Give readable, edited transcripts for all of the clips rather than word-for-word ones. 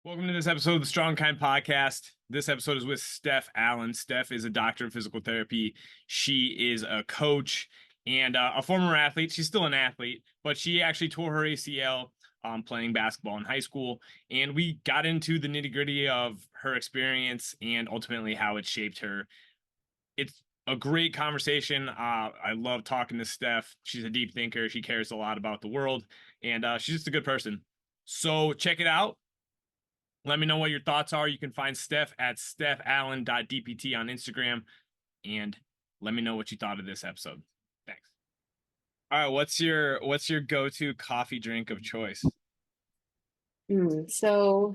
Welcome to this episode of the Strong Kind Podcast. This episode is with Steph Allen. Steph is a doctor of physical therapy. She is a coach and a former athlete. She's still an athlete, but she actually tore her ACL playing basketball in high school. And we got into the nitty gritty of her experience and ultimately how it shaped her. It's a great conversation. I love talking to Steph. She's a deep thinker. She cares a lot about the world, and she's just a good person. So check it out. Let me know what your thoughts are. You can find Steph at stephAllen.dpt on Instagram. And let me know what you thought of this episode. Thanks. All right, what's your go-to coffee drink of choice? So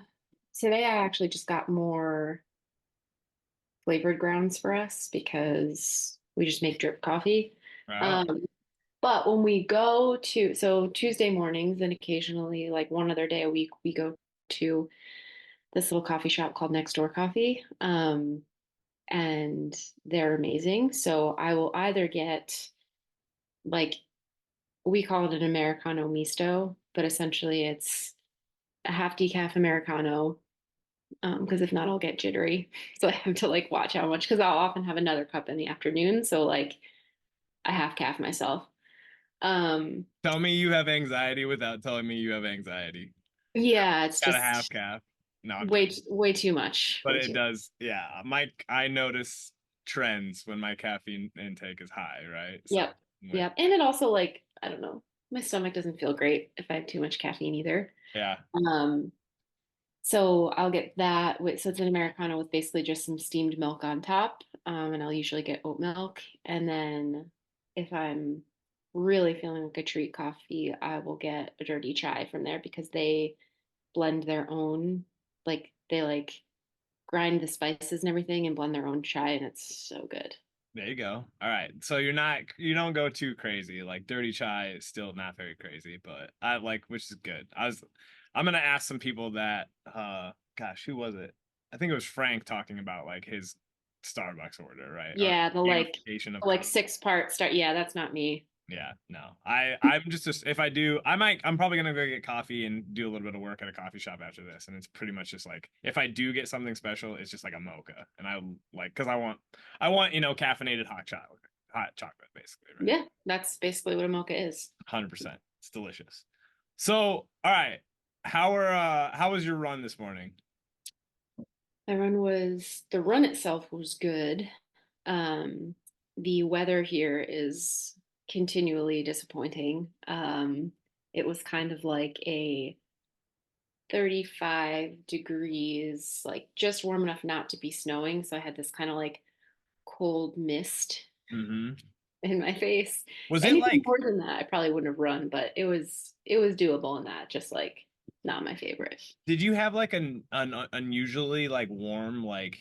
today I actually just got more flavored grounds for us because we just make drip coffee. Oh, Um, but when we go to, so Tuesday mornings and occasionally like one other day a week, we go to this little coffee shop called Next Door Coffee. And they're amazing. So I will either get like, we call it an Americano misto, but essentially it's a half decaf Americano because if not, I'll get jittery. So I have to like watch how much because I'll often have another cup in the afternoon. So like I half calf myself. Um, tell me you have anxiety without telling me you have anxiety. yeah, it's Got a half just calf. No, I'm way joking. way too much. But Way it too. does, yeah. I notice trends when my caffeine intake is high, right? So Yep, I'm with yep. And it also like I don't know, my stomach doesn't feel great if I have too much caffeine either. yeah. Um, so I'll get that. So it's an Americano with basically just some steamed milk on top. And I'll usually get oat milk. And then if I'm really feeling like a treat coffee, I will get a dirty chai from there because they blend their own, like they like grind the spices and everything and blend their own chai, and it's so good. There you go. All right. So you don't go too crazy. Like dirty chai is still not very crazy, but I like, which is good. I'm gonna ask some people that gosh, who was it? I think it was Frank talking about like his Starbucks order, right? Or Yeah, gamification of the like coffee. 6 part start. Yeah, that's not me. Yeah, no. If I do, I'm probably gonna go get coffee and do a little bit of work at a coffee shop after this. And it's pretty much just like if I do get something special, it's just like a mocha. And I like because I want, caffeinated hot chocolate, basically, right? Yeah, that's basically what a mocha is. 100%. It's delicious. So, all right. How was your run this morning? The run itself was good. Um, the weather here is continually disappointing. It was kind of like a 35 degrees, like just warm enough not to be snowing. So I had this kind of like cold mist Hmm. in my face. Was it Anything like more than that, I probably wouldn't have run, but it was doable in that, just like not my favorite. did you have like an unusually like warm like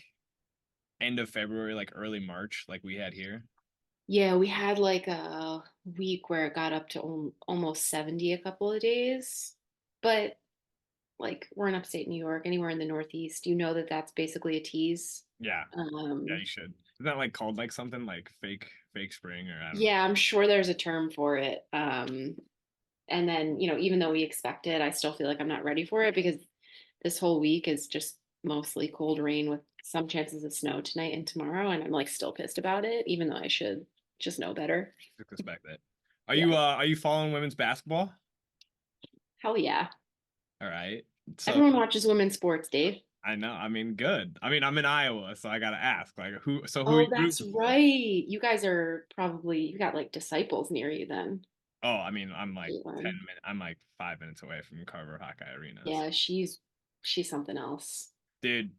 end of February, like early March, like we had here? Yeah, we had like a week where it got up to almost 70 a couple of days. But like we're in upstate New York, anywhere in the Northeast, you know that that's basically a tease. Yeah. Yeah, Um, you should. Isn't that like called like something like fake spring or I don't know. yeah, I'm sure there's a term for it. And then, even though we expect it, I still feel like I'm not ready for it because this whole week is just mostly cold rain with some chances of snow tonight and tomorrow. And I'm like still pissed about it, even though I should just know better. Just expect that. Yeah. Are you following women's basketball? Hell yeah. All right. So Everyone watches women's sports, Dave. I know. I mean, good. I mean, I'm in Iowa, so I gotta ask, like, who are Oh, you that's rooting for? right. You guys are probably, you got like disciples near you then. Oh, I mean, I'm like Caitlin. I'm like 5 minutes away from Carver Hawkeye Arena. So. Yeah, she's something else. Dude,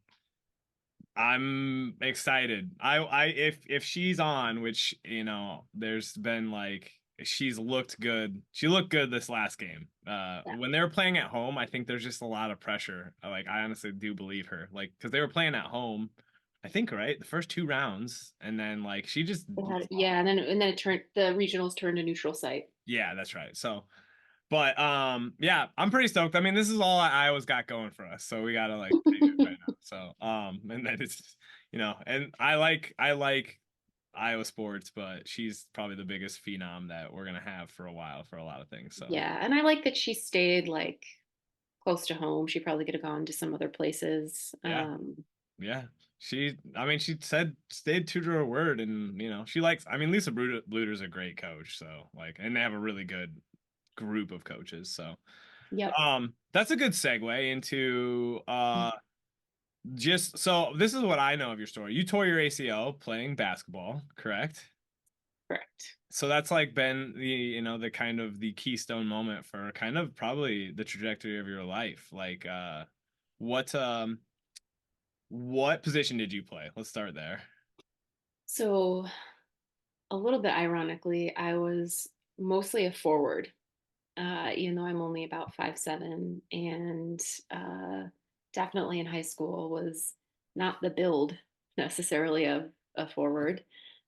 I'm excited. I if she's on, which there's been like she's looked good. She looked good this last game. Yeah. When they were playing at home, I think there's just a lot of pressure. Like I honestly do believe her. Like because they were playing at home, I think right the first two rounds, and then like she just Yeah, and then the regionals turned a neutral site. yeah, that's right. So, but yeah, I'm pretty stoked. I mean, this is all Iowa's got going for us, so we gotta like take it right now. So, and then it's and I like Iowa sports, but she's probably the biggest phenom that we're gonna have for a while for a lot of things. So, Yeah, and I like that she stayed like close to home. She probably could have gone to some other places. Yeah. Yeah. I mean, she said stayed true to her word, and she likes. I mean, Lisa Bluter's a great coach, so like, and they have a really good group of coaches. So, Yep. that's a good segue into just so this is what I know of your story. You tore your ACL playing basketball, correct? Correct. So that's like been the kind of the keystone moment for kind of probably the trajectory of your life. Like, what um what position did you play? Let's start there. So, a little bit ironically, I was mostly a forward, even though I'm only about 5'7", and uh, definitely in high school was not the build necessarily of a forward.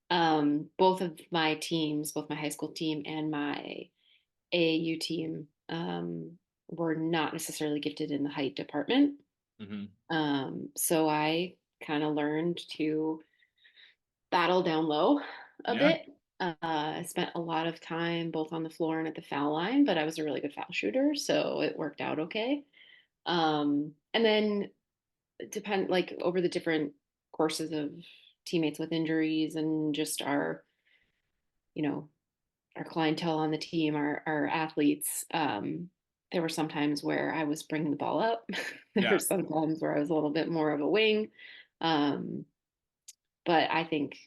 Both of my teams, both my high school team and my AAU team, were not necessarily gifted in the height department. Hmm. So I kind of learned to battle down low a Yeah. bit. I spent a lot of time both on the floor and at the foul line, but I was a really good foul shooter, so it worked out okay. And then depend like over the different courses of teammates with injuries and just you know, our clientele on the team, our athletes. There were some times where I was bringing the ball up. There Yeah. were some times where I was a little bit more of a wing. Um, but I think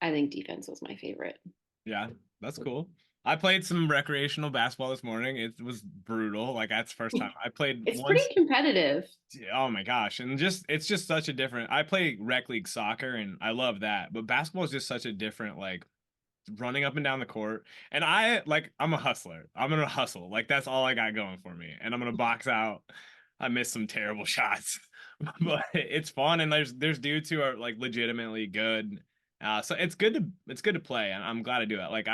defense was my favorite. Yeah. That's cool. I played some recreational basketball this morning. It was brutal. Like that's the first time I played It's pretty once. competitive. Oh my gosh. And just it's just such a different I play rec league soccer and I love that. But basketball is just such a different like running up and down the court. And I'm a hustler. I'm gonna hustle. Like that's all I got going for me. And I'm gonna box out. I missed some terrible shots. But it's fun and there's dudes who are like legitimately good. So it's good to play. And I'm glad to do it. Like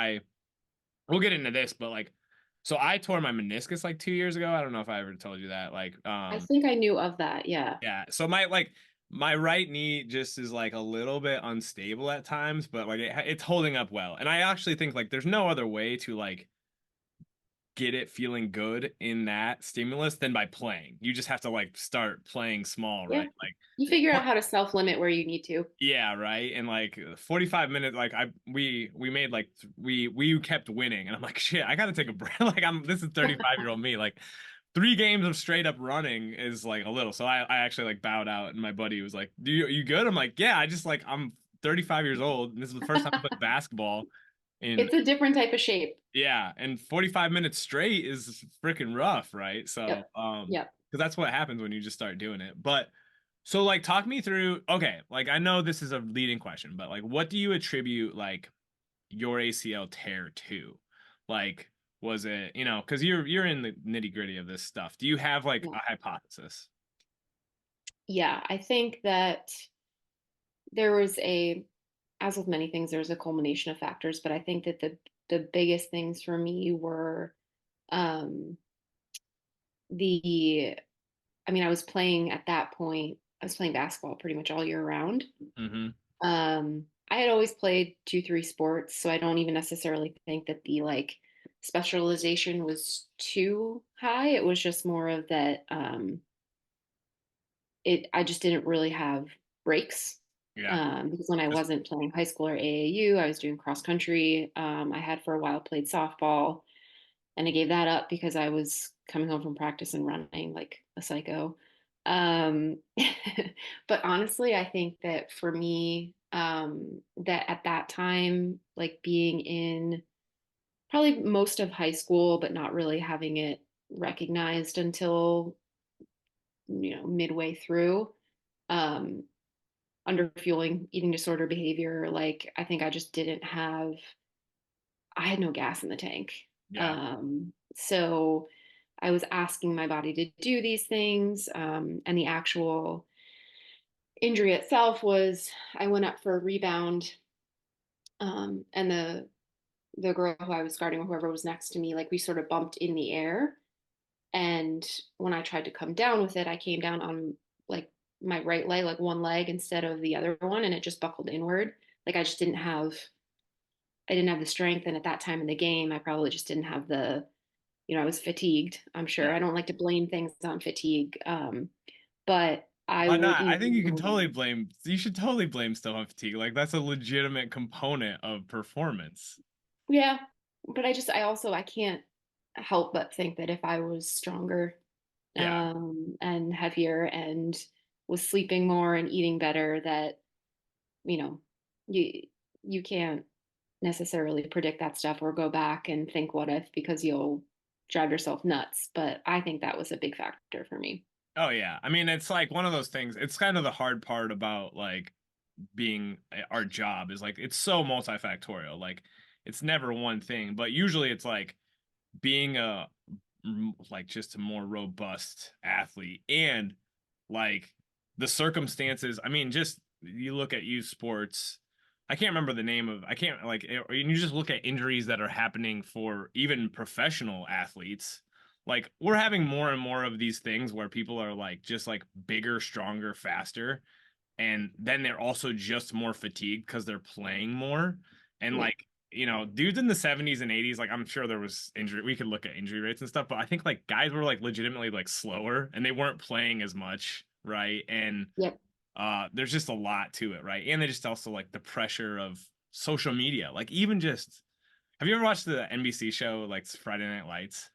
we'll get into this, but like so I tore my meniscus like 2 years ago. I don't know if I ever told you that. Like I think I knew of that. Yeah. yeah. So my right knee just is like a little bit unstable at times, but like it's holding up well. And I actually think like there's no other way to like get it feeling good in that stimulus than by playing. You just have to like start playing small, Yeah. right? Like You figure out what how to self limit where you need to. yeah, right. And like 45 minutes like we made like we kept winning and I'm like shit, I got to take a break. Like this is 35-year-old me like 3 games of straight up running is like a little. So I actually like bowed out and my buddy was like, you good?" I'm like, "Yeah, I just like I'm 35 years old and this is the first time I played basketball in It's a different type of shape. yeah, and 45 minutes straight is freaking rough, right?" Yep. So Yep. because that's what happens when you just start doing it. But so like talk me through okay, like I know this is a leading question, but like what do you attribute like your ACL tear to? Like, was it, because you're in the nitty-gritty of this stuff. Do you have like Yeah. a hypothesis? Yeah. I think that there was as with many things, there's a culmination of factors, but I think that the biggest things for me were um, the I mean, I was playing at that point, I was playing basketball pretty much all year round. Mm-hmm. I had always played 2, 3 sports, so I don't even necessarily think that the like specialization was too high. It was just more of that I just didn't really have breaks. Yeah. Because when I Just wasn't playing high school or AAU, I was doing cross country. I had for a while played softball, and I gave that up because I was coming home from practice and running like a psycho. Um, but honestly, I think that for me, that at that time, like being in probably most of high school, but not really having it recognized until midway through, um, underfueling, eating disorder behavior. Like I think I just didn't have, I had no gas in the tank. yeah. So I was asking my body to do these things. And the actual injury itself was I went up for a rebound. And the girl who I was guarding or whoever was next to me, like we sort of bumped in the air. And when I tried to come down with it, I came down on like my right leg, like one leg instead of the other one, and it just buckled inward. Like I didn't have the strength. And at that time in the game, I probably just didn't have I was fatigued, I'm sure. Yeah. I don't like to blame things on fatigue. But I Why not? I wouldn't think you can totally know. blame, you should totally blame stuff on fatigue. Like that's a legitimate component of performance. Yeah, but I can't help but think that if I was stronger, Yeah. and heavier and was sleeping more and eating better, that, you know, you you can't necessarily predict that stuff or go back and think what if, because you'll drive yourself nuts. But I think that was a big factor for me. Oh yeah. I mean, it's like one of those things. It's kind of the hard part about like being our job is like it's so multifactorial. Like it's never one thing, but usually it's like being a like just a more robust athlete and like the circumstances. I mean, just you look at youth sports. I can't remember the name of. I can't like. Or you just look at injuries that are happening for even professional athletes. Like we're having more and more of these things where people are like just like bigger, stronger, faster, and then they're also just more fatigued because they're playing more. And Yeah. like, dudes in the 70s and 80s, like I'm sure there was injury. We could look at injury rates and stuff, but I think like guys were like legitimately like slower and they weren't playing as much, right? And Yep. there's just a lot to it, right? And they just also like the pressure of social media. Like even just have you ever watched the NBC show like Friday Night Lights?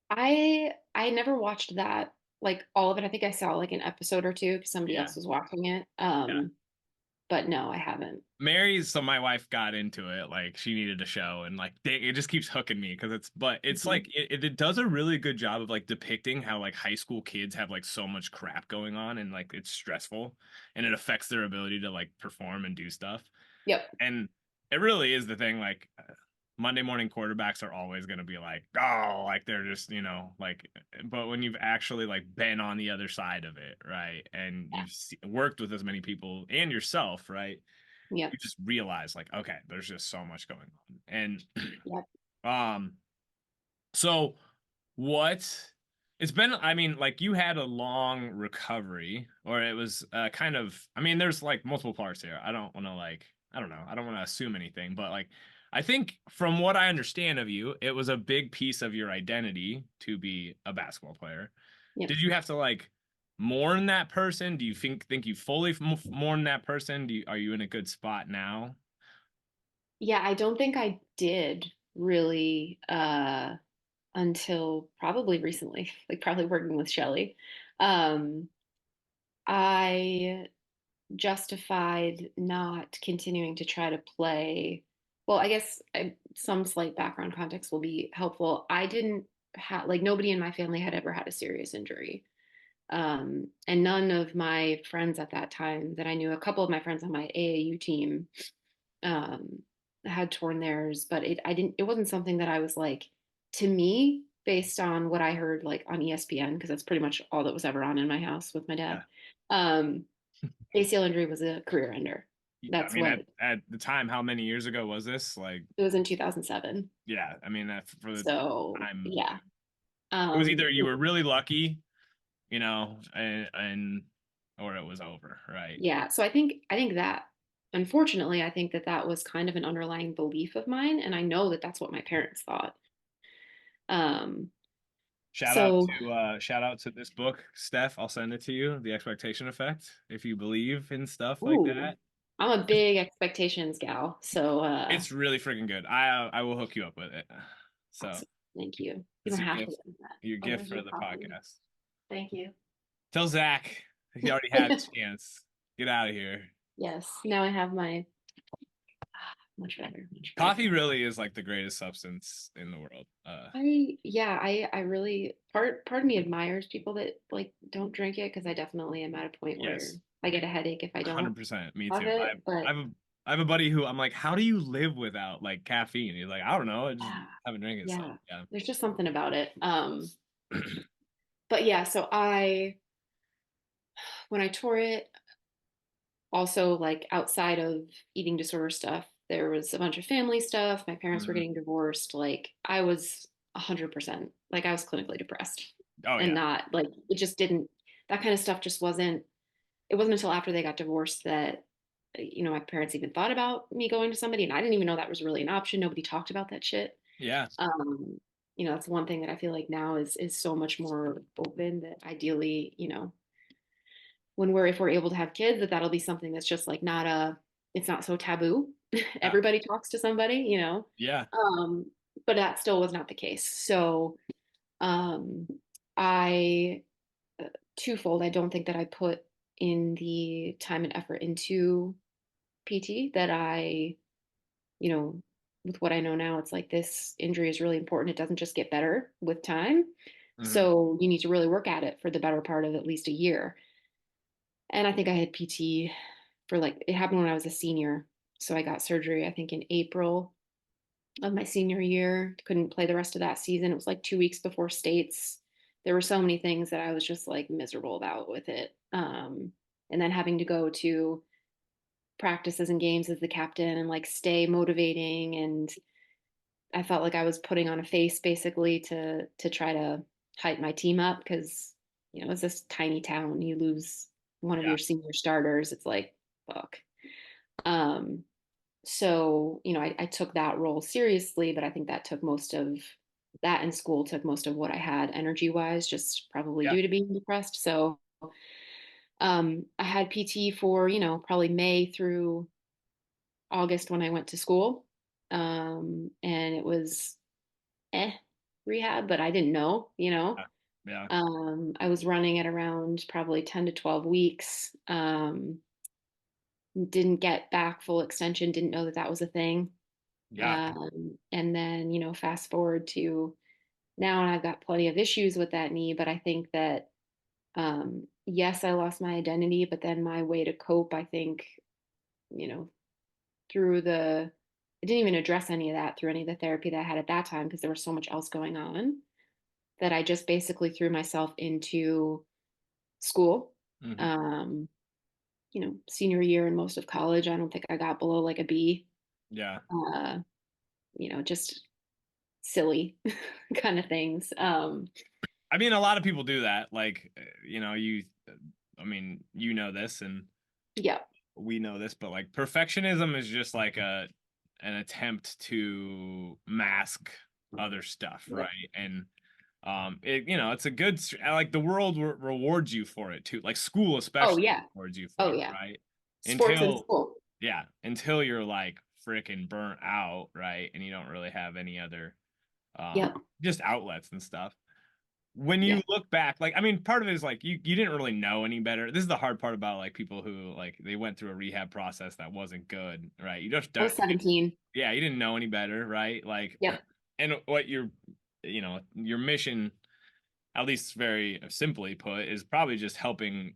I never watched that, like all of it. I think I saw like an episode or two because somebody Yeah. else was watching it. Yeah. But no, I haven't. So my wife got into it, like she needed a show, and like it just keeps hooking me because but it's Mhm. like it does a really good job of like depicting how like high school kids have like so much crap going on and like it's stressful and it affects their ability to like perform and do stuff. Yep. And it really is the thing, like Monday morning quarterbacks are always going to be like, oh, like they're just, like, but when you've actually like been on the other side of it, right? And Yeah. worked with as many people and yourself, right? You Yep. just realize like, okay, there's just so much going on. And Yep. um so what it's been, I mean, like you had a long recovery, or it was kind of, I mean, there's like multiple parts here. I don't want to like, I don't know, I don't want to assume anything, but like I think from what I understand of you, it was a big piece of your identity to be a basketball player. Yep. Did you have to like mourn that person? Do you think you fully mourn that person? Are you in a good spot now? Yeah, I don't think I did really, until probably recently, like probably working with Shelly. Um, I justified not continuing to try to play. Well, I guess some slight background context will be helpful. I didn't have, like, nobody in my family had ever had a serious injury. And none of my friends at that time that I knew, a couple of my friends on my AAU team, um, had torn theirs, but it wasn't something that I was like, to me, based on what I heard like on ESPN, because that's pretty much all that was ever on in my house with my Yeah. dad. Um, ACL injury was a career ender. I That's mean, what at the time, how many years ago was this? Like, it was in 2007. yeah, I mean, for the So time, yeah. it was either Um, you were really lucky, and or it was over, right? yeah. So I think that, unfortunately, I think that that was kind of an underlying belief of mine, and I know that that's what my parents thought. Um, so Shout out to this book, Steph. I'll send it to you. The Expectation Effect. If you believe in stuff like ooh, that, I'm a big expectations gal. So it's really freaking good. I will hook you up with it. So awesome. Thank you. You it's don't have to do that. your Oh, gift there's for your the coffee. podcast. Thank you. Tell Zach he already had his chance. Get out of here. Yes. Now I have my much better, much Coffee better. really is like the greatest substance in the world. I really, part of me admires people that like don't drink it, because I definitely am at a point where Yes, I get a headache if I don't 100%. Me have too. it. I But have a I have a buddy who I'm like, how do you live without like caffeine? He's like, I don't know, I just yeah, haven't drank it. So yeah, yeah. there's just something about it. But yeah, so I when I tore it, also like outside of eating disorder stuff, there was a bunch of family stuff. My parents were Mhm. getting divorced. Like I was 100%, like I was clinically depressed, Oh and yeah, not like, it just didn't, that kind of stuff just wasn't, it wasn't until after they got divorced that, my parents even thought about me going to somebody. And I didn't even know that was really an option. Nobody talked about that shit. yeah. Um, that's one thing that I feel like now is so much more open that ideally, if we're able to have kids, that'll be something that's just like it's not so taboo. Yeah. Everybody talks to somebody. Yeah. Um, but that still was not the case. So um, I twofold. I don't think that I put in the time and effort into PT that you know, with what I know now, it's like this injury is really important. It doesn't just get better with time. Hmm. So you need to really work at it for the better part of at least a year. And I think I had PT for it happened when I was a senior. So I got surgery, I think in April of my senior year. Couldn't play the rest of that season. It was like 2 weeks before states. There were so many things that I was just like miserable about with it. And then having to go to practices and games as the captain and like stay motivating, and I felt like I was putting on a face basically to try to hype my team up because it's this tiny town. You lose one of Yeah. your senior starters, it's like fuck. Um, so I took that role seriously, but I think that in school took most of what I had energy wise, just probably Yeah. due to being depressed. So I had PT for probably May through August when I went to school, and it was eh rehab, but I didn't know. Yeah. Yeah. I was running at around probably 10 to 12 weeks. Didn't get back full extension, didn't know that that was a thing. Yeah. And then, fast forward to now, and I've got plenty of issues with that knee, but I think that, yes, I lost my identity, but then my way to cope, I think, you know, I didn't even address any of that through any of the therapy that I had at that time because there was so much else going on that I just basically threw myself into school. Hmm. Um, Senior year and most of college, I don't think I got below like a B. Yeah. Uh, just silly kind of things. I mean, a lot of people do that. Like, I mean, this and Yeah, we know this, but like perfectionism is just like an attempt to mask other stuff, yeah. right? And it's a good like the world rewards you for it too. Like school Oh especially yeah. rewards you for Oh it, yeah. right? Sports in Until school. yeah, until you're like freaking burnt out, right? And you don't really have any other um Yep. just outlets and stuff. When you Yep. look back, like I mean, part of it is like you didn't really know any better. This is the hard part about like people who like they went through a rehab process that wasn't good, right? You just I don't, was 17. yeah, you didn't know any better, right? Like, Yep. and what your mission, at least very simply put, is probably just helping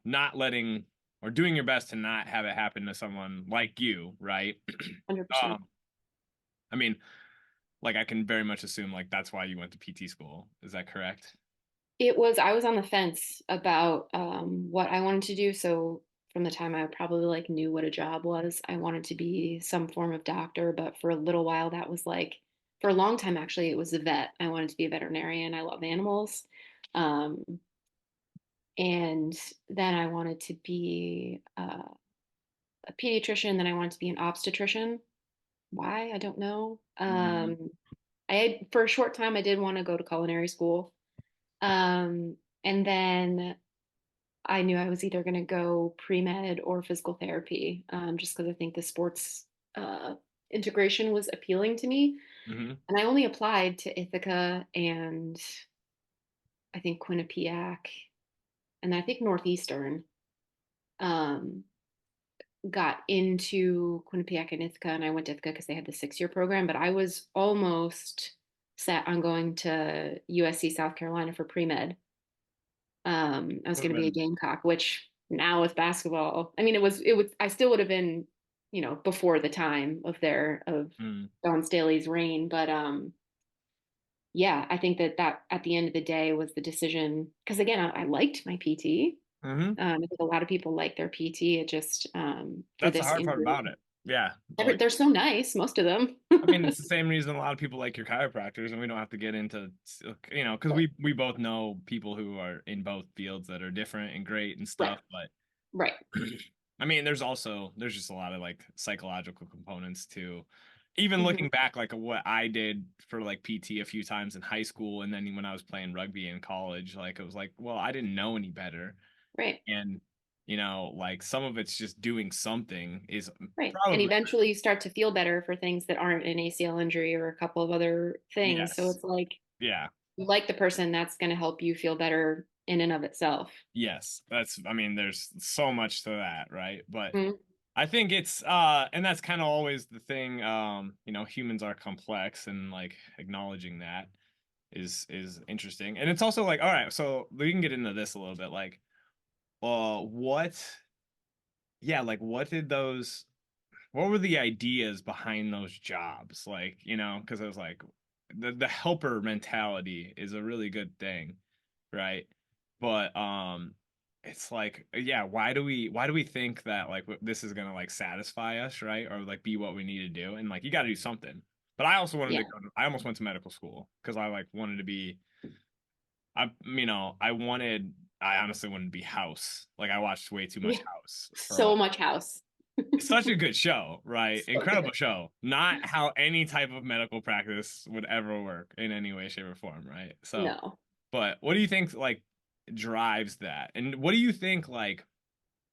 not letting or doing your best to not have it happen to someone like you, right? 100%. um, I mean, like I can very much assume like that's why you went to PT school. Is that correct? I was on the fence about what I wanted to do. So from the time I probably like knew what a job was, I wanted to be some form of doctor, but for a little while that was like, for a long time actually, it was a vet. I wanted to be a veterinarian. I love animals. Um, and then I wanted to be a pediatrician, then I wanted to be an obstetrician. Why? I don't know. Mm-hmm. For a short time I did want to go to culinary school. And then I knew I was either going to go pre-med or physical therapy, just because I think the sports uh, integration was appealing to me. Mm-hmm. And I only applied to Ithaca and I think Quinnipiac and I think Northeastern. Um, got into Quinnipiac and Ithaca, and I went to Ithaca because they had the 6-year program, but I was almost set on going to USC South Carolina for pre-med. I was Would going have to be a been. Gamecock, which now with basketball, I mean, I still would have been, before the time of Mm. Don Staley's reign. But yeah, I think that at the end of the day was the decision. Because again, I liked my PT. Mm-hmm. I think a lot of people like their PT. It just, for That's the this hard part injury, about it. Yeah, but like they're so nice, most of them. I mean, it's the same reason a lot of people like your chiropractors, and we don't have to get into because Right. we both know people who are in both fields that are different and great and Right. stuff. But Right. I mean, there's just a lot of like psychological components to even Mhm. looking back, like what I did for like PT a few times in high school, and then when I was playing rugby in college, like it was like, well, I didn't know any better, Right. and like some of it's just doing something is Right. And probably eventually you start to feel better for things that aren't an ACL injury or a couple of other things. So yes, it's like yeah, you like the person that's going to help you feel better in and of itself. yes. That's I mean, there's so much to that, right? But Mhm. I think it's and that's kind of always the thing. Humans are complex, and like acknowledging that is interesting. And it's also like, all right, so we can get into this a little bit. Like, what? Yeah, like what were the ideas behind those jobs? Like, because I was like, the helper mentality is a really good thing, right? But it's like, yeah, why do we think that like this is gonna like satisfy us, right? Or like be what we need to do? And like you got to do something. But I also wanted Yeah. to I almost went to medical school because I like wanted to be I honestly wanted to be House. Like I watched way too much Yeah. House for So like much house. such a good show, right? So Incredible good. show. Not how any type of medical practice would ever work in any way, shape, or form, right? So, No. but what do you think like drives that? And what do you think like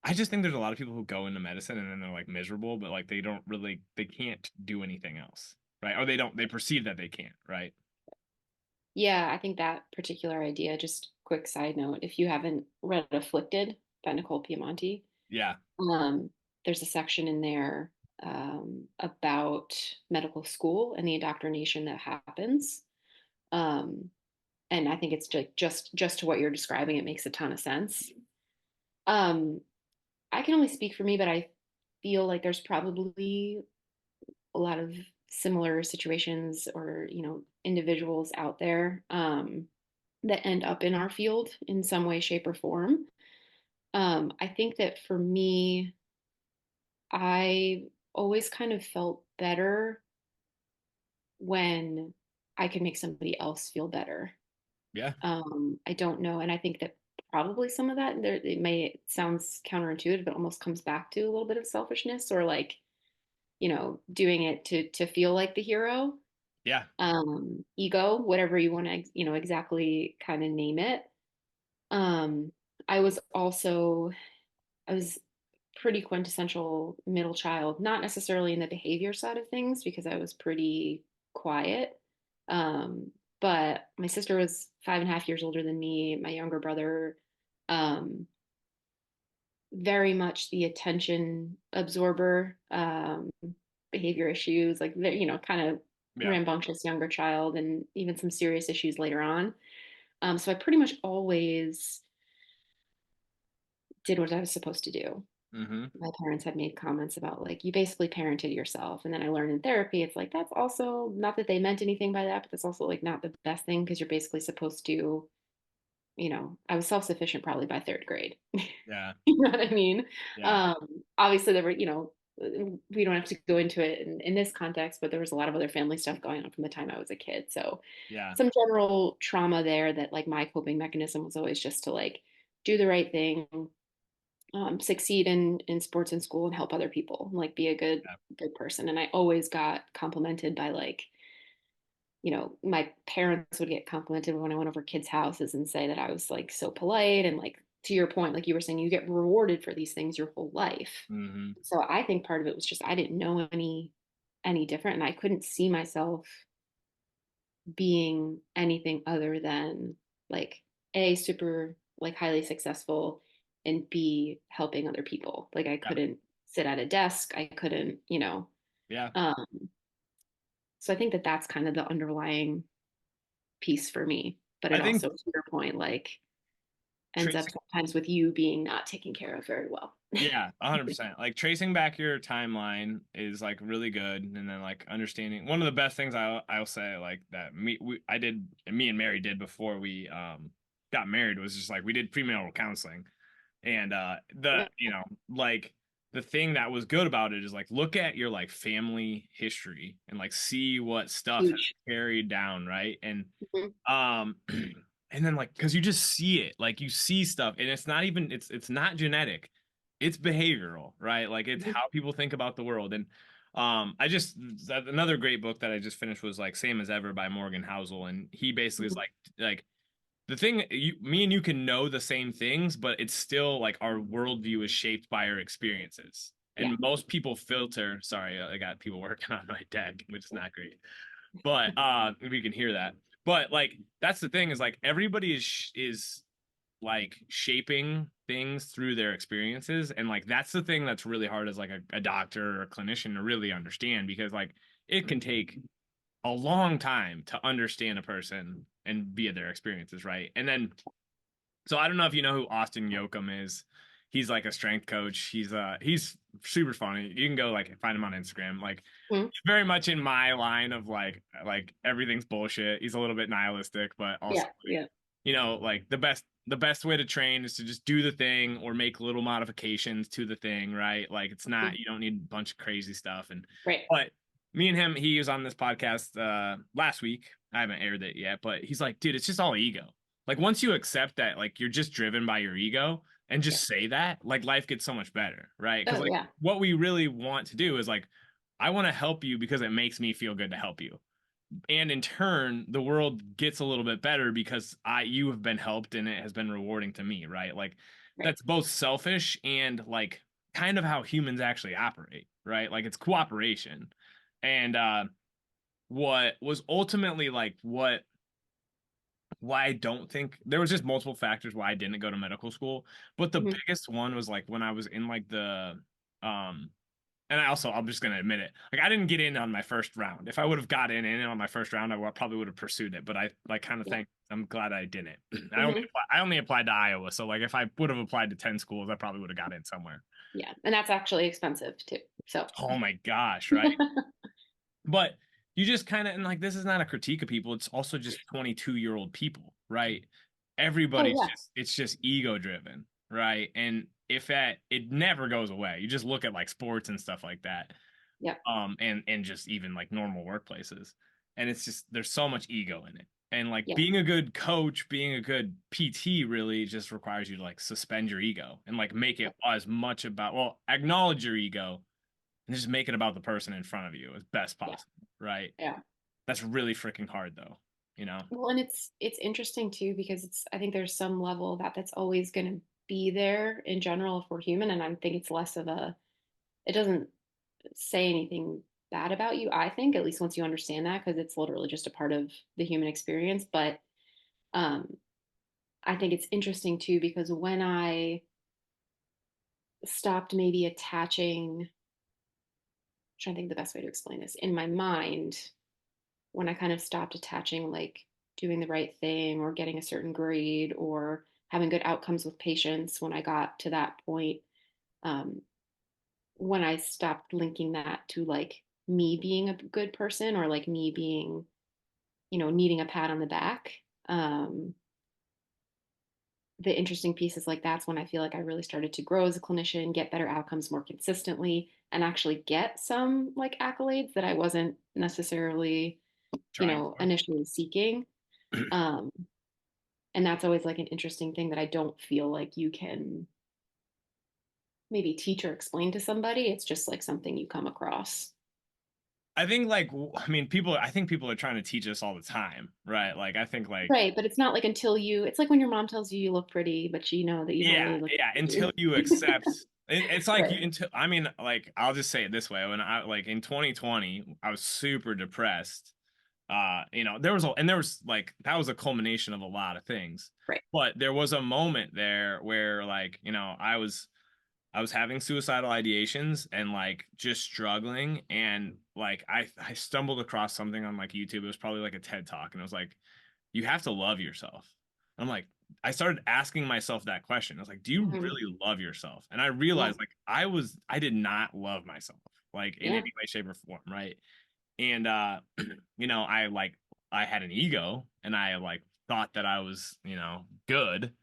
I just think there's a lot of people who go into medicine and then they're like miserable, but like they can't do anything else, right? Or they perceive that they can't, right? Yeah, I think that particular idea, just quick side note, if you haven't read Afflicted by Nicole Piemonte, Yeah. um, there's a section in there about medical school and the indoctrination that happens. Um, and I think it's just to what you're describing, it makes a ton of sense. Um, I can only speak for me, but I feel like there's probably a lot of similar situations or individuals out there that end up in our field in some way, shape, or form. I think that for me, I always kind of felt better when I could make somebody else feel better. Yeah. I don't know, and I think that probably some of that there it may it sounds counterintuitive, but almost comes back to a little bit of selfishness or like doing it to feel like the hero, Yeah. ego, whatever you want to exactly kind of name it. Um, I was also I was pretty quintessential middle child, not necessarily in the behavior side of things because I was pretty quiet. Um, but my sister was 5.5 years older than me. My younger brother, um, very much the attention absorber, behavior issues, like kind of Yeah. rambunctious younger child, and even some serious issues later on. So I pretty much always did what I was supposed to do. Mm-hmm. My parents had made comments about like you basically parented yourself, and then I learned in therapy it's like that's also not that they meant anything by that, but that's also like not the best thing because you're basically supposed to I was self-sufficient probably by third grade. Yeah. You know what I mean? Yeah. Obviously there were we don't have to go into it in this context, but there was a lot of other family stuff going on from the time I was a kid, so Yeah. some general trauma there that like my coping mechanism was always just to like do the right thing, succeed in sports and school and help other people, like be a Yeah. good person. And I always got complimented by like, my parents would get complimented when I went over kids' houses and say that I was like so polite and like to your point, like you were saying, you get rewarded for these things your whole life. Mm-hmm. So I think part of it was just I didn't know any different and I couldn't see myself being anything other than like a super like highly successful and b helping other people. Like I Yeah. couldn't sit at a desk, I couldn't Yeah. um so I think that that's kind of the underlying piece for me, but I it think also to your point like ends up tracing sometimes with you being not taken care of very well. Yeah, 100%. Like tracing back your timeline is like really good, and then like understanding one of the best things I'll say like that I did and me and Mary did before we got married was just like we did premarital counseling, and the Yeah, like the thing that was good about it is like look at your like family history and like see what stuff has huge. carried down, right? And Mhm. um and then like because you just see it like you see stuff and it's not even it's not genetic, it's behavioral, right? Like it's Mhm. how people think about the world. And I just another great book that I just finished was like Same as Ever by Morgan Housel, and he basically is Mhm. like the thing me and you can know the same things, but it's still like our worldview is shaped by our experiences. Yeah. And most people filter, sorry, I got people working on my deck, which is not great. But we can hear that. But like that's the thing is like everybody is like shaping things through their experiences, and like that's the thing that's really hard as like a doctor or a clinician to really understand, because like it can take a long time to understand a person and via their experiences, right? And then so I don't know if you know who Austin Yoakum is. He's like a strength coach. He's super funny. You can go like find him on Instagram. Like Mhm. very much in my line of like everything's bullshit. He's a little bit nihilistic, but also Yeah. Yeah. like the best way to train is to just do the thing or make little modifications to the thing, right? Like it's not, Mhm. you don't need a bunch of crazy stuff. And Right. but me and him, he was on this podcast last week. I haven't aired it yet, but he's like, dude, it's just all ego. Like once you accept that like you're just driven by your ego and Yeah. just say that, like life gets so much better, right? Because Oh, like yeah. what we really want to do is like I want to help you because it makes me feel good to help you, and in turn the world gets a little bit better because I you have been helped and it has been rewarding to me, right? Like Right. that's both selfish and like kind of how humans actually operate, right? Like it's cooperation. And what was ultimately like what why I don't think there was just multiple factors why I didn't go to medical school, but the Mhm. biggest one was like when I was in like the um and I'm just gonna admit it. Like I didn't get in on my first round. If I would have got in on my first round, probably would have pursued it. But I like kind of Yeah. think I'm glad I didn't. Mhm. I only applied to Iowa, so like if I would have applied to 10 schools, I probably would have got in somewhere. Yeah. And that's actually expensive too. So, Oh my gosh, right? But you just kind of, and like this is not a critique of people. It's also just 22-year-old people, right? oh, Everybody's yeah. just it's just ego driven, right? And if that it never goes away. You just look at like sports and stuff like that, Yeah. and just even like normal workplaces, and it's just there's so much ego in it, and like Yeah. being a good coach, being a good PT really just requires you to like suspend your ego and like make Yeah. it as much about, well, acknowledge your ego and just make it about the person in front of you as best Yeah. possible, right? Yeah. That's really freaking hard though, you know. Well, and it's interesting too because it's I think there's some level that that's always going to be there in general if we're human, and I think it's less of a it doesn't say anything bad about you. I think at least once you understand that because it's literally just a part of the human experience. But um, I think it's interesting too because when I stopped maybe attaching, I'm trying to think the best way to explain this in my mind when I kind of stopped attaching like doing the right thing or getting a certain grade or having good outcomes with patients when I got to that point, um, when I stopped linking that to like me being a good person or like me being, needing a pat on the back. Um, the interesting piece is like that's when I feel like I really started to grow as a clinician, get better outcomes more consistently, and actually get some like accolades that I wasn't necessarily, Trying for. initially seeking. Um, and that's always like an interesting thing that I don't feel like you can maybe teach or explain to somebody. It's just like something you come across. I think like I mean people I think people are trying to teach us all the time, right? Like I think like Right, but it's not like until it's like when your mom tells you you look pretty, but you know that you don't yeah, really look yeah, until pretty. you accept it's like you Right, until I mean like I'll just say it this way, when I like in 2020 I was super depressed. There was like that was a culmination of a lot of things, right. but there was a moment there where like I was having suicidal ideations and like just struggling, and like I stumbled across something on like YouTube. It was probably like a TED talk, and it was like you have to love yourself. I'm like I started asking myself that question. I was like, do you Mhm. really love yourself? And I Yeah, realized like I did not love myself like in yeah, any way, shape, or form, right? And I had an ego, and I like thought that I was good,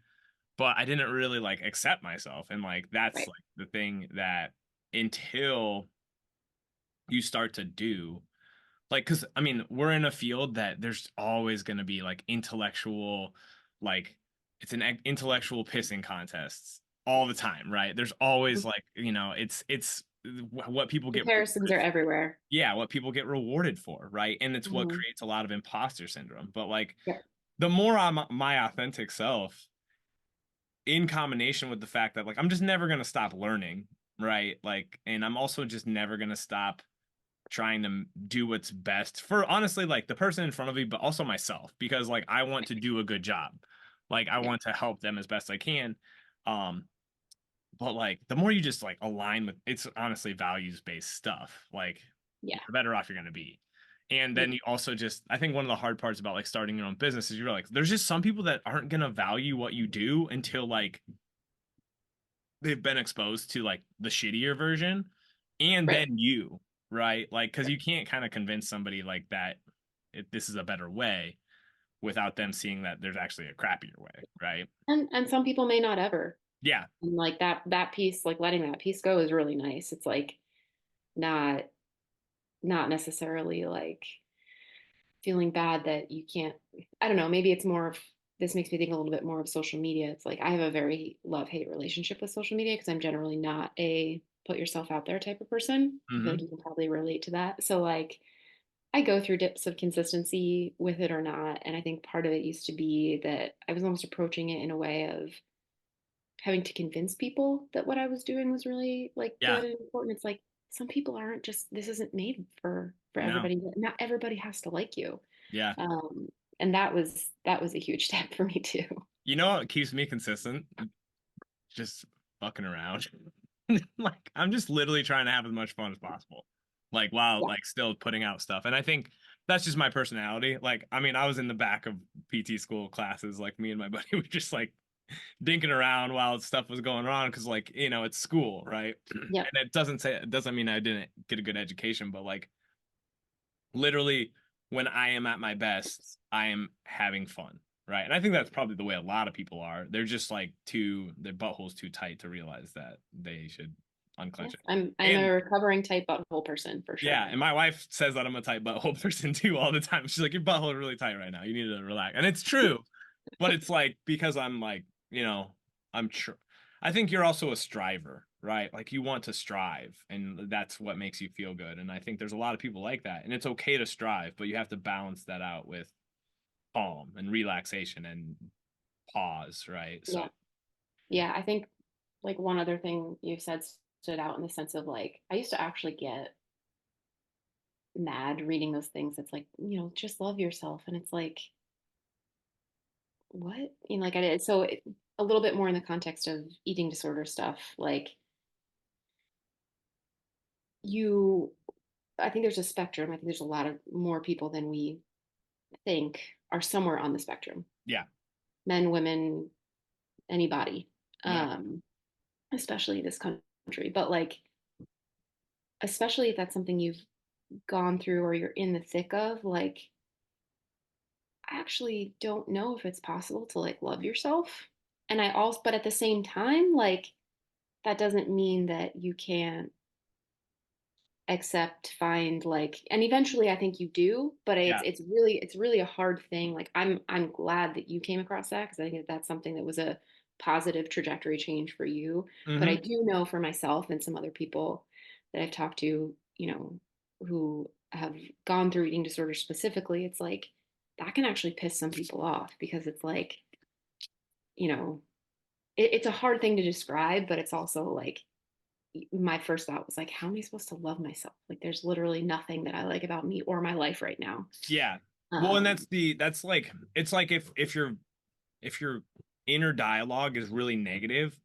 but I didn't really like accept myself. And like that's right. like the thing that until you start to do like, because I mean we're in a field that there's always going to be like intellectual, like it's an intellectual pissing contests all the time, right? There's always Mhm. like it's what people get Comparisons are rewarded for. everywhere. Yeah, what people get rewarded for, right? And it's what Hmm. creates a lot of imposter syndrome. But like Yeah. the more I'm my authentic self, in combination with the fact that like I'm just never gonna stop learning, right? Like, and I'm also just never gonna stop trying to do what's best for honestly like the person in front of me, but also myself, because like I want to do a good job. Like I Yeah. want to help them as best I can. Um, but like the more you just like align with it's honestly values based stuff, like Yeah. the better off you're gonna be. And Yeah. then you also just I think one of the hard parts about like starting your own business is you're like there's just some people that aren't gonna value what you do until like they've been exposed to like the shittier version and Right. then you, right? Like because you can't kind of convince somebody like that this is a better way without them seeing that there's actually a crappier way, right? And some people may not ever. Yeah. And like that piece, like letting that piece go is really nice. It's like not not necessarily like feeling bad that you can't. I don't know, maybe it's more of, this makes me think a little bit more of social media. It's like I have a very love-hate relationship with social media because I'm generally not a put yourself out there type of person. I feel like Hmm. you can probably relate to that. So like I go through dips of consistency with it or not. And I think part of it used to be that I was almost approaching it in a way of having to convince people that what I was doing was really like Yeah. good and important. It's like some people aren't just, this isn't made for No. everybody. Not everybody has to like you. Yeah. Um, and that was a huge step for me too. You know what keeps me consistent? Just fucking around. Like I'm just literally trying to have as much fun as possible. Like while Yeah. like still putting out stuff. And I think that's just my personality. Like I mean, I was in the back of PT school classes, like me and my buddy were just like dinking around while stuff was going on because like, you know, it's school, right? Yep. And it doesn't mean I didn't get a good education, but like literally when I am at my best, I am having fun. Right. And I think that's probably the way a lot of people are. They're just like their butthole's too tight to realize that they should unclench Yes. it. I'm And a recovering tight butthole person for sure. yeah, and my wife says that I'm a tight butthole person too all the time. She's like, your butthole is really tight right now. You need to relax. And it's true. But it's like because I'm like, you know, I'm tr I think you're also a striver, right? Like you want to strive, and that's what makes you feel good. And I think there's a lot of people like that. And it's okay to strive, but you have to balance that out with calm and relaxation and pause, right? So, Yeah. Yeah. I think like one other thing you said stood out in the sense of like I used to actually get mad reading those things. It's like, just love yourself. And it's like, what? Like I did. So a little bit more in the context of eating disorder stuff. Like you, I think there's a spectrum. I think there's a lot of more people than we think are somewhere on the spectrum. yeah. Men, women, anybody, Yeah. um, especially this country. But like, especially if that's something you've gone through or you're in the thick of, like, I actually don't know if it's possible to like love yourself. And I also, but at the same time, like, that doesn't mean that you can't accept, find, like, and eventually I think you do, but Yeah. it's really a hard thing. Like I'm glad that you came across that because I think that that's something that was a positive trajectory change for you. But I Hmm. do know for myself and some other people that I've talked to, who have gone through eating disorder specifically, it's like that can actually piss some people off because it's like, you know, it's a hard thing to describe, but it's also like my first thought was like, how am I supposed to love myself? Like, there's literally nothing that I like about me or my life right now. Yeah. Well, and Um, that's like it's like if your inner dialogue is really negative,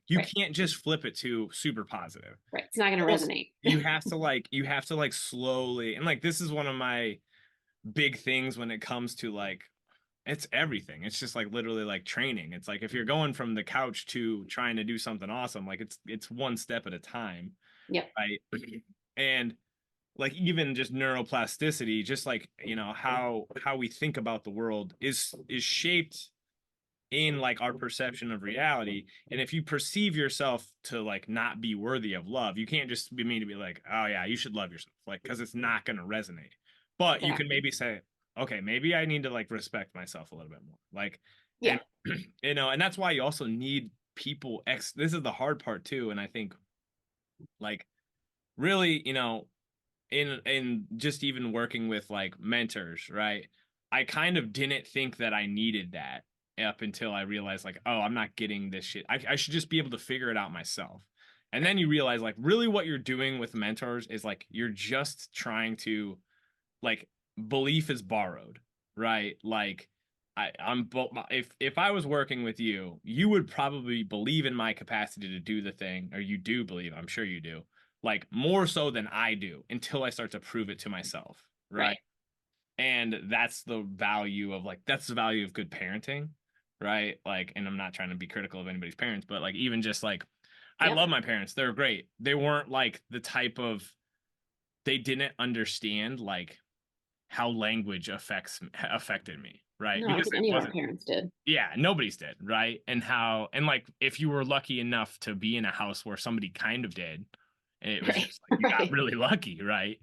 you right, can't just flip it to super positive. right. It's not going to Almost resonate. you have to like slowly and like this is one of my big things when it comes to like it's everything. It's just like literally like training. It's like if you're going from the couch to trying to do something awesome, like it's one step at a time, Yep. right? And like even just neuroplasticity, just like you know how we think about the world is shaped in like our perception of reality. And if you perceive yourself to like not be worthy of love, you can't just be mean to be like, oh yeah, you should love yourself, like because it's not going to resonate. But you can Exactly. maybe say, okay, maybe I need to like respect myself a little bit more, like, Yeah. and you know, and that's why you also need people. This is the hard part too, and I think like really, in just even working with like mentors, right? I kind of didn't think that I needed that up until I realized like, oh, I'm not getting this shit. I should just be able to figure it out myself. And then you realize like really what you're doing with mentors is like you're just trying to like belief is borrowed, right? Like I'm both if I was working with you, you would probably believe in my capacity to do the thing, or you do believe, I'm sure you do, like more so than I do until I start to prove it to myself, right? Right. And that's the value of like that's the value of good parenting, right? Like, and I'm not trying to be critical of anybody's parents, but like even just like I Yep. love my parents. They're great. They weren't like the type of they didn't understand like how language affected me, right? No, I don't Because think it any of our wasn't, parents did. yeah, nobody's did, right? And how, and like if you were lucky enough to be in a house where somebody kind of did, and it was Right. just like you got Right. really lucky, right?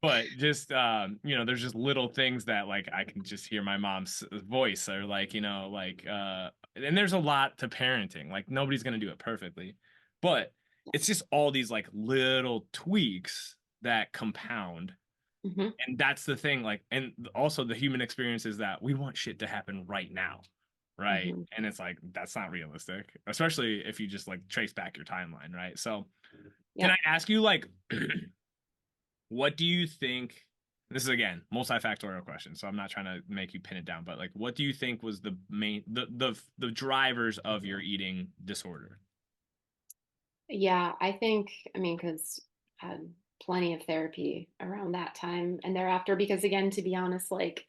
But just there's just little things that like I can just hear my mom's voice or like, like and there's a lot to parenting. Like nobody's gonna do it perfectly. But it's just all these like little tweaks that compound, Hmm. and that's the thing like, and also the human experience is that we want shit to happen right now, right? Hmm. And it's like that's not realistic, especially if you just like trace back your timeline, right? So can I Yep. ask you like what do you think, this is again multifactorial question, so I'm not trying to make you pin it down, but like what do you think was the main the drivers of your eating disorder? Yeah, I think, I mean, because I had plenty of therapy around that time and thereafter, because again, to be honest, like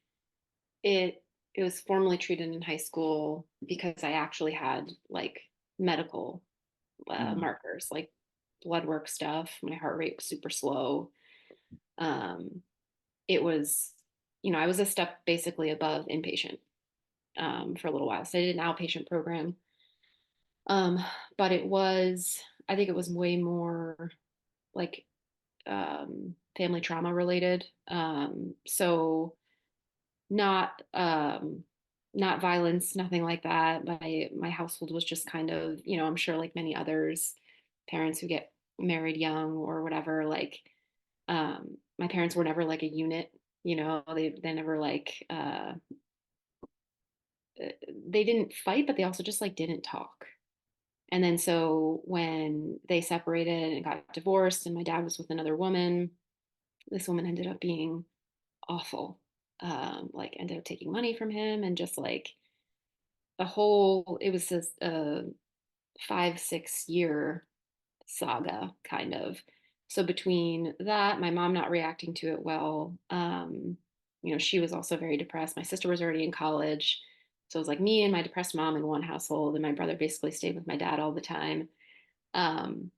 it it was formally treated in high school because I actually had like medical Mm, markers, like blood work stuff. My heart rate was super slow. Um, it was, I was a step basically above inpatient for a little while. So I did an outpatient program. Um, but I think it was way more like family trauma related. So not not violence, nothing like that. My household was just kind of, I'm sure like many others, parents who get married young or whatever, like my parents were never like a unit, they never like they didn't fight, but they also just like didn't talk. And then so when they separated and got divorced and my dad was with another woman, this woman ended up being awful. Like ended up taking money from him and just like it was a 5, 6 year saga kind of. So between that, my mom not reacting to it well, she was also very depressed. My sister was already in college. So it was like me and my depressed mom in one household, and my brother basically stayed with my dad all the time. Um,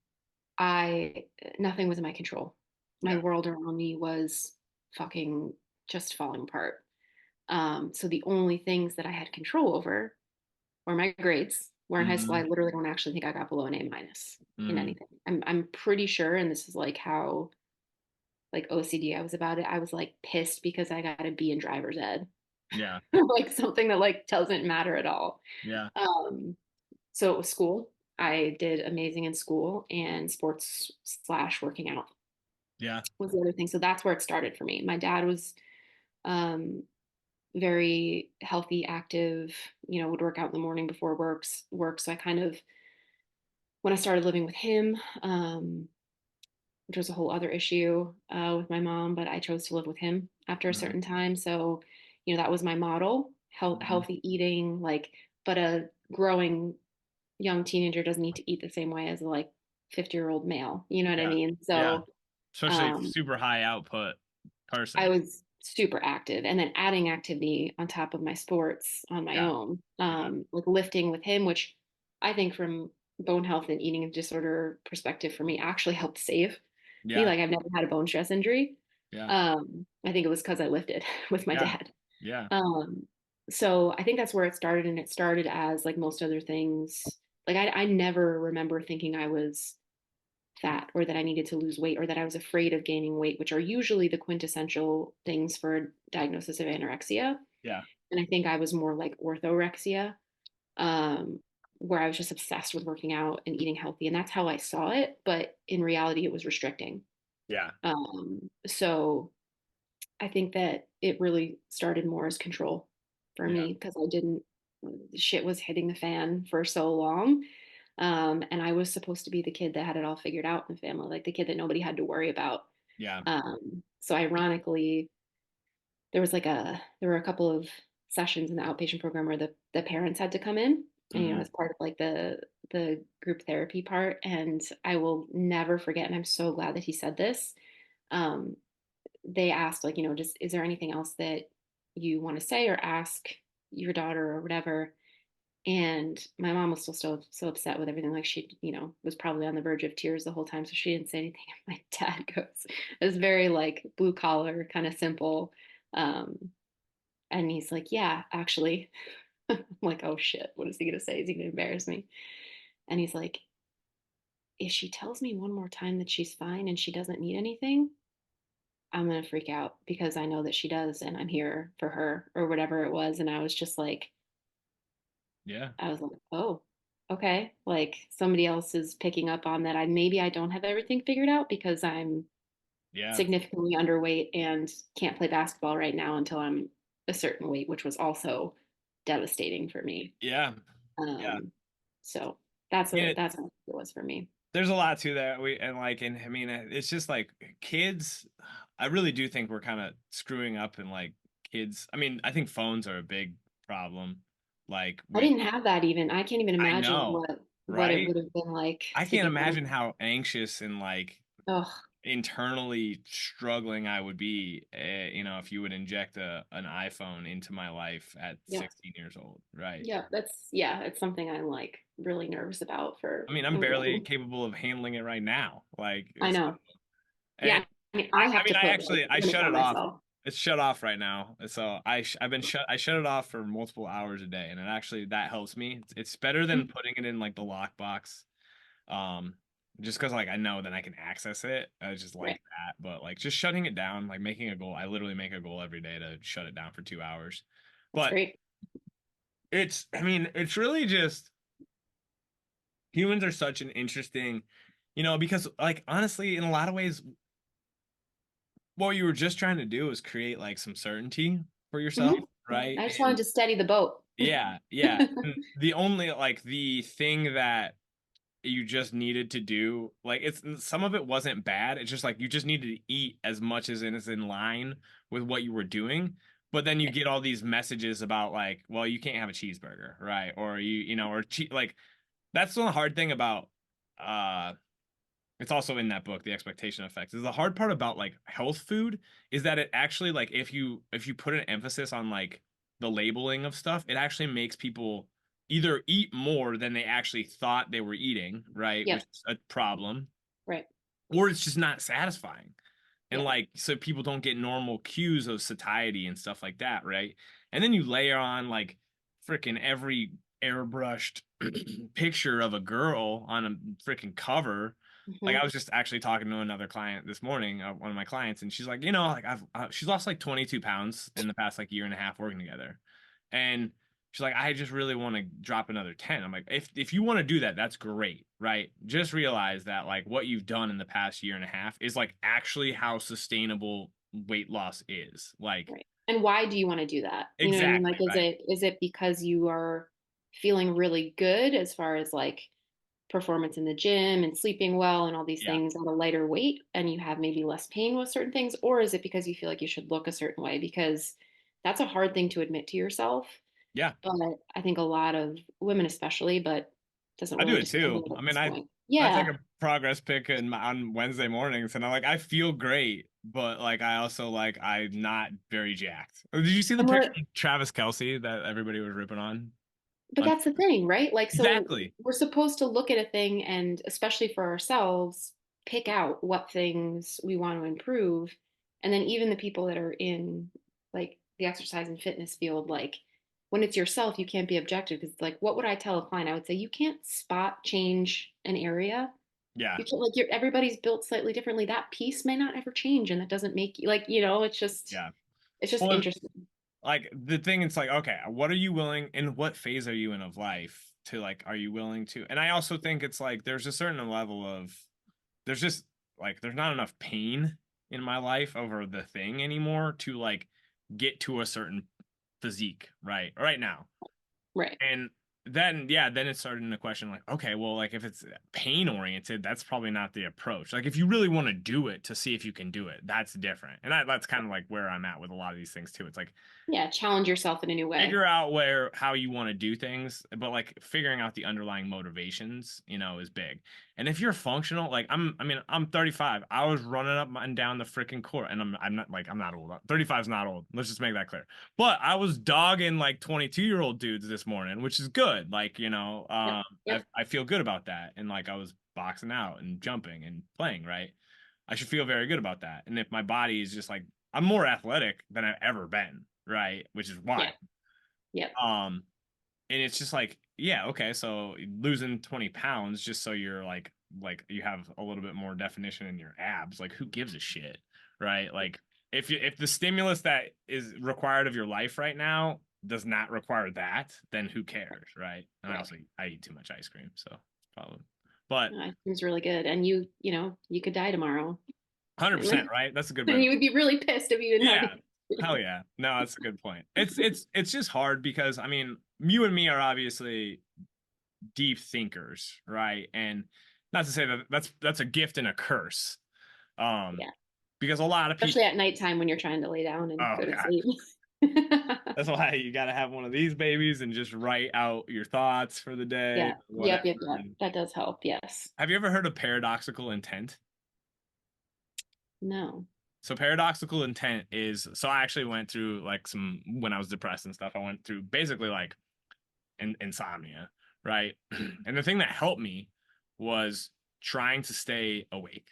I Nothing was in my control. My yeah. world around me was fucking just falling apart. So the only things that I had control over were my grades. Where in high school, I Mm, literally don't actually think I got below an A minus in mm, anything. I'm pretty sure, and this is like how like OCD I was about it. I was like pissed because I got a B in driver's ed, yeah. like something that like doesn't matter at all. Yeah. Um, so it was school. I did amazing in school, and sports slash working out Yeah. was the other thing. So that's where it started for me. My dad was um, very healthy, active, would work out in the morning before work. So I kind of, when I started living with him, which was a whole other issue with my mom, but I chose to live with him after a Mm, certain time. So, that was my model, mm, healthy eating, like, but a growing young teenager doesn't need to eat the same way as a like 50-year-old male. You know what I yeah. mean? Yeah. So, Especially um, super high output I person. was super active and then adding activity on top of my sports on my Yeah. own, Yeah. like lifting with him, which I think from bone health and eating disorder perspective for me actually helped save me. Yeah. Like I've never had a bone stress injury. Yeah. I think it was because I lifted with my Yeah. dad. Yeah. Um, so I think that's where it started. And it started as like most other things. Like I never remember thinking I was fat or that I needed to lose weight or that I was afraid of gaining weight, which are usually the quintessential things for a diagnosis of anorexia. Yeah. And I think I was more like orthorexia, um, where I was just obsessed with working out and eating healthy. And that's how I saw it. But in reality, it was restricting. Yeah. So I think that it really started more as control for Yeah. me because I didn't, shit was hitting the fan for so long. And I was supposed to be the kid that had it all figured out in the family, like the kid that nobody had to worry about. Yeah. So ironically, there were a couple of sessions in the outpatient program where the parents had to come in, and Hmm. as part of like the group therapy part. And I will never forget, and I'm so glad that he said this. Um, they asked, like, just, is there anything else that you want to say or ask your daughter or whatever? And my mom was still so upset with everything. Like, she, was probably on the verge of tears the whole time. So she didn't say anything. My dad goes, it was very like blue collar, kind of simple. Um, and he's like, yeah, actually. I'm like, oh shit, what is he going to say? Is he going to embarrass me? And he's like, if she tells me one more time that she's fine and she doesn't need anything, I'm going to freak out because I know that she does and I'm here for her or whatever it was. And I was just like, Yeah. I was like, oh, okay. Like somebody else is picking up on that. Maybe I don't have everything figured out because I'm Yeah. significantly underweight and can't play basketball right now until I'm a certain weight, which was also devastating for me. Yeah. Yeah. Um, so And that's what it was for me. there's a lot to that. And I mean, it's just like kids. I really do think we're kind of screwing up and like kids. I mean, I think phones are a big problem. Like I with, didn't have that even. I can't even I imagine know, what it right? would have been like I to can't be imagine home. how anxious and like Oh, internally struggling I would be, if you would inject an iPhone into my life at yeah. 16 years old, right? Yeah, it's something I'm like really nervous about for I mean, I'm barely when capable of handling it right now. Like, I know. and Yeah, I mean, I I have mean, to I put like actually I limits shut on it off. myself. It's shut off right now. So I shut it off for multiple hours a day, and it actually that helps me. It's better than Mhm. putting it in like the lockbox. Um, just because like I know then I can access it. I just like Right. that. But like just shutting it down, like making a goal. I literally make a goal every day to shut it down for 2 hours. That's But great. I mean, it's really just humans are such an interesting, because like honestly, in a lot of ways, what you were just trying to do is create like some certainty for yourself, Hmm. right? I just wanted And to steady the boat. yeah, yeah. And the only like the thing that you just needed to do, like it's some of it wasn't bad. It's just like you just needed to eat as much as it is in line with what you were doing. But then you Yeah. get all these messages about like, well, you can't have a cheeseburger, right? Or like that's the hard thing about uh it's also in that book, The Expectation Effect. Is the hard part about like health food is that it actually like if you put an emphasis on like the labeling of stuff, it actually makes people either eat more than they actually thought they were eating, right? Which Yep. is a problem, Right. or it's just not satisfying. And Yep. like so people don't get normal cues of satiety and stuff like that, right? And then you layer on like freaking every airbrushed picture of a girl on a freaking cover. Like I Hmm. was just actually talking to another client this morning, one of my clients, and she's like, like she's lost like 22 pounds in the past like year and a half working together, and she's like, I just really want to drop another 10. I'm like, if you want to do that, that's great, right? Just realize that like what you've done in the past year and a half is like actually how sustainable weight loss is. Like Right. And why do you want to do that? You know what I mean? exactly, Like, right? is it because you are feeling really good as far as like performance in the gym and sleeping well and all these Yeah. things at a lighter weight and you have maybe less pain with certain things? Or is it because you feel like you should look a certain way? Because that's a hard thing to admit to yourself. Yeah. But I think a lot of women, especially, but doesn't I do really it too. discriminate I at mean, this I point. I take Yeah. a progress pic on Wednesday mornings, and I feel great, but like I also like I'm not very jacked. Did you see the And picture we're, of Travis Kelsey that everybody was ripping on? but On that's the thing, right? Like, so exactly. we're supposed to look at a thing and, especially for ourselves, pick out what things we want to improve. And then even the people that are in like the exercise and fitness field, like when it's yourself, you can't be objective because, like, what would I tell a client? I would say you can't spot change an area. Yeah. You can't, like, everybody's built slightly differently. That piece may not ever change, and that doesn't make you, like, Yeah. it's just Well, interesting. like the thing it's like okay, what are you willing in what phase are you in of life to like are you willing to, and I also think it's like there's a certain level of there's just like there's not enough pain in my life over the thing anymore to like get to a certain physique right now. Right. And then yeah, then it started to question like, okay, well, like if it's pain oriented, that's probably not the approach. Like if you really want to do it to see if you can do it, that's different. And that's kind of like where I'm at with a lot of these things too. It's like Yeah. Challenge yourself in a new way. figure out how you want to do things, but like figuring out the underlying motivations, is big. And if you're functional, like I'm 35. I was running up and down the freaking court, and I'm not old. 35 is not old. Let's just make that clear. But I was dogging like 22-year-old dudes this morning, which is good. Like, Yep. Yep. I feel good about that. And like I was boxing out and jumping and playing, right? I should feel very good about that. And if my body is just like I'm more athletic than I've ever been, right? Which is Yeah. wild. Yep. And it's just like, yeah, okay, so losing 20 pounds just so you're like you have a little bit more definition in your abs, like who gives a shit, right? Like if the stimulus that is required of your life right now does not require that, then who cares, right? And Right. I eat too much ice cream, so problem. But No, it seems really good. And you could die tomorrow. 100%, And right? That's a good way to you would be really pissed if you didn't have yeah. any. Hell yeah. No, that's a good point. It's just hard because I mean, you and me are obviously deep thinkers, right? And not to say that that's a gift and a curse. Um Yeah. because a lot of people Especially at nighttime when you're trying to lay down and oh go to god. sleep. That's why you got to have one of these babies and just write out your thoughts for the day, Yeah. whatever. Yep. Yep. Yep. And That does help. Yes. have you ever heard of paradoxical intent? No. So paradoxical intent is so I actually went through like some when I was depressed and stuff. I went through basically like insomnia, right? And the thing that helped me was trying to stay awake.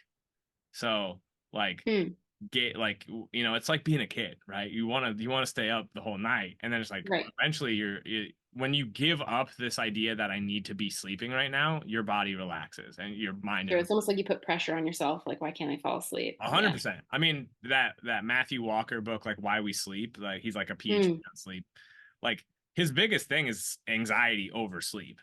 So like Hmm. get like it's like being a kid, right? You want to stay up the whole night, and then it's like Right. eventually when you give up this idea that I need to be sleeping right now, your body relaxes and your mind Sure. and It's almost like you put pressure on yourself. Like, why can't I fall asleep? Yeah. 100%. I mean that Matthew Walker book, like Why We Sleep, like he's like a PhD Hmm. on sleep. Like his biggest thing is anxiety over sleep.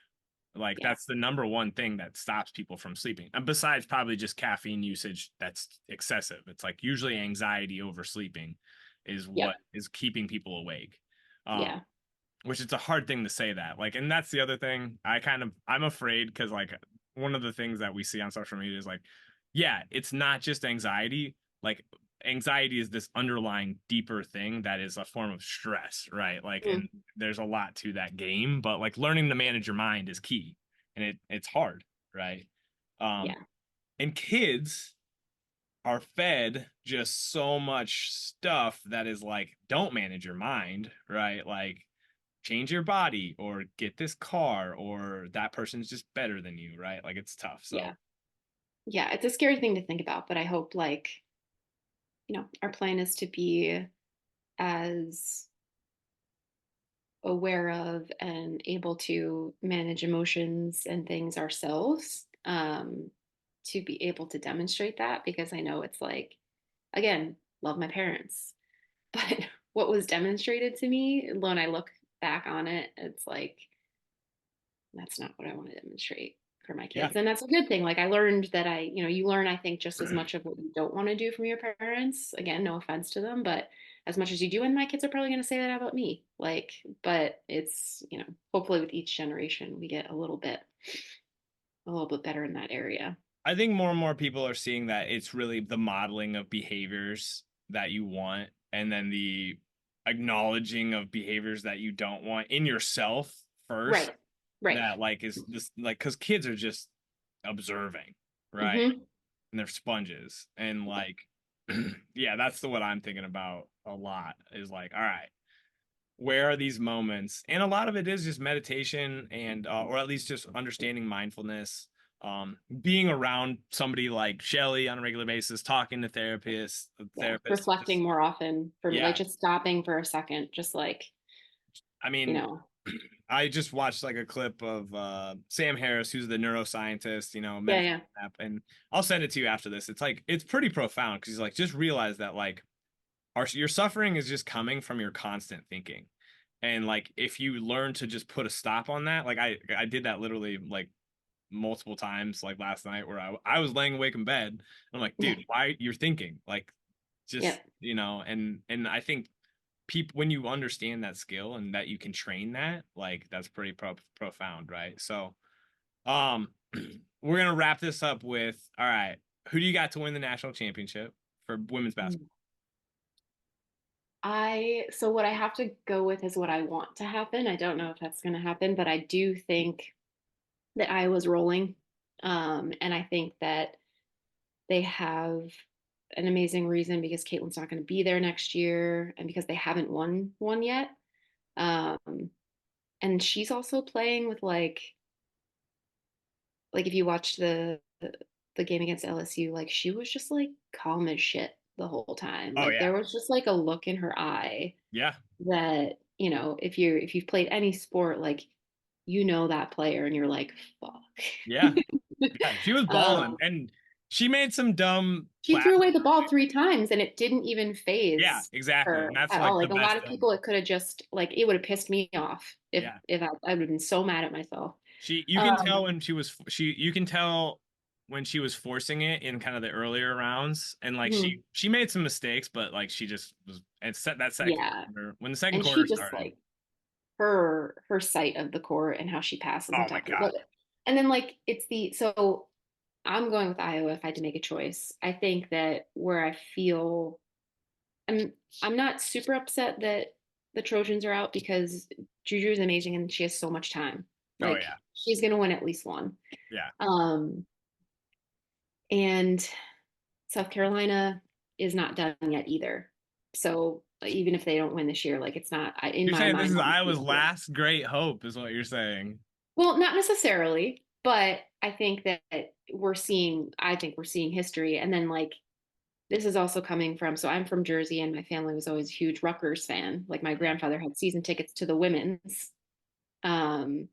Like Yeah. that's the number one thing that stops people from sleeping. And besides probably just caffeine usage that's excessive. It's like usually anxiety over sleeping is what Yep. is keeping people awake. Um, Yeah. which it's a hard thing to say that. Like, and that's the other thing. I'm afraid because like one of the things that we see on social media is like, yeah, it's not just anxiety. Like anxiety is this underlying deeper thing that is a form of stress, right? Like, Hmm. and there's a lot to that game, but like learning to manage your mind is key, and it's hard, right? Um, Yeah. and kids are fed just so much stuff that is like, don't manage your mind, right? Like change your body or get this car or that person's just better than you, right? Like it's tough. So Yeah. Yeah. It's a scary thing to think about, but I hope, like, our plan is to be as aware of and able to manage emotions and things ourselves, to be able to demonstrate that, because I know it's like, again, love my parents, but what was demonstrated to me when I look back on it, it's like, that's not what I want to demonstrate for my yeah, kids. And that's a good thing. Like, I learned that you learn, I think, just as much of what you don't want to do from your parents. Again, no offense to them, but as much as you do, and my kids are probably going to say that about me. Like, but it's, hopefully with each generation, we get a little bit better in that area. I think more and more people are seeing that it's really the modeling of behaviors that you want and then the acknowledging of behaviors that you don't want in yourself first Right. Right. that like is this like because kids are just observing, right? Mm-hmm. And they're sponges and like yeah, that's the what I'm thinking about a lot is like, all right, where are these moments? And a lot of it is just meditation and or at least just understanding mindfulness, being around somebody like Shelly on a regular basis, talking to Yeah. therapists, Reflecting just more often, for me, like yeah. just stopping for a second, just like, I you mean, know, I just watched like a clip of Sam Harris, who's the neuroscientist, yeah, meditation yeah. app, and I'll send it to you after this. It's like it's pretty profound because he's like, just realize that like your suffering is just coming from your constant thinking. And like if you learn to just put a stop on that, like I did that literally like multiple times like last night where I was laying awake in bed. And I'm like, dude, why you're thinking? Like just, Yep. and I think people when you understand that skill and that you can train that, like that's pretty profound, right? So, um we're gonna wrap this up with all right, who do you got to win the national championship for women's basketball? So what I have to go with is what I want to happen. I don't know if that's going to happen, but I do think that Iowa's rolling. And I think that they have an amazing reason because Caitlin's not going to be there next year and because they haven't won one yet. Um, and she's also playing with like if you watched the game against LSU, like she was just like calm as shit the whole time. Oh Like yeah. there was just like a look in her eye Yeah. that, if you've played any sport, like that player and you're like, fuck. Yeah. Yeah. She was balling um, and she made some dumb she threw plastic. away the ball 3 times and it didn't even Yeah, phase exactly. And her that's at all. like the Like a lot best of thing. people, it could have just like it would have pissed me off Yeah. if I would have been so mad at myself. You can Um, tell when you can tell when she was forcing it in kind of the earlier rounds and like mhm, she made some mistakes, but like she just was and set that second yeah, quarter when the second and quarter she just started. like her sight of the court and how she passes Oh on my top of it. God. And then like it's the so I'm going with Iowa if I had to make a choice. I think that where I feel I'm I'm not super upset that the Trojans are out because Juju is amazing and she has so much time. Oh Like yeah. she's gonna win at least one. Yeah. Um, and South Carolina is not done yet either. So like, even if they don't win this year, like it's not in You're my saying this mind. is Obviously Iowa's not done. last great hope is what you're saying. Well, not necessarily, but I think that I think we're seeing history. And then like this is also coming from, so I'm from Jersey and my family was always a huge Rutgers fan. Like my Okay. grandfather had season tickets to the women's. Um,